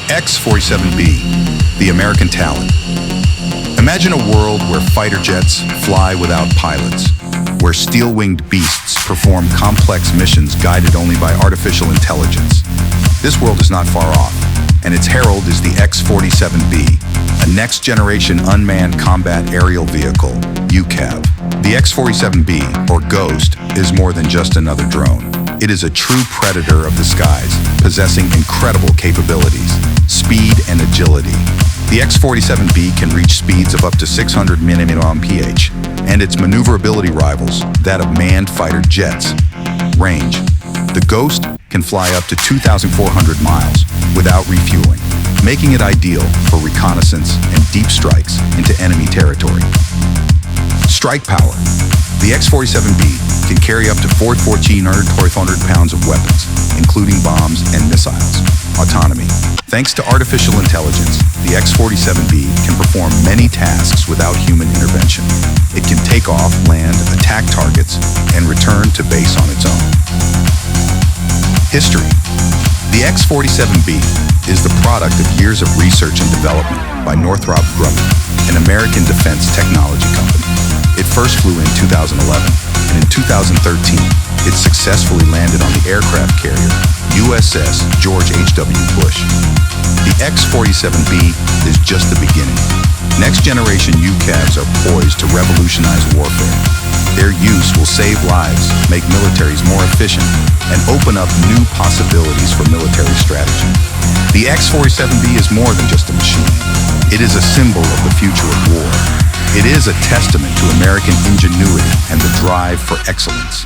X-47B, the American talent. Imagine a world where fighter jets fly without pilots, where steel-winged beasts perform complex missions guided only by artificial intelligence. This world is not far off, and its herald is the X-47B, a next-generation unmanned combat aerial vehicle, UCAV. The X-47B, or Ghost, is more than just another drone. It is a true predator of the skies, possessing incredible capabilities, speed and agility. The X-47B can reach speeds of up to 600 mph, and its maneuverability rivals that of manned fighter jets. Range. The Ghost can fly up to 2,400 miles without refueling, making it ideal for reconnaissance and deep strikes into enemy territory. Strike power. The X-47B can carry up to 1,400 pounds of weapons, including bombs and missiles. Autonomy. Thanks to artificial intelligence, the X-47B can perform many tasks without human intervention. It can take off, land, attack targets, and return to base on its own. History. The X-47B is the product of years of research and development by Northrop Grumman, an American defense technology company. It first flew in 2011, and in 2013, it successfully landed on the aircraft carrier USS George H.W. Bush. The X-47B is just the beginning. Next-generation UCAVs are poised to revolutionize warfare. Their use will save lives, make militaries more efficient, and open up new possibilities for military strategy. The X-47B is more than just a machine. It is a symbol of the future of war. It is a testament to American ingenuity and the drive for excellence.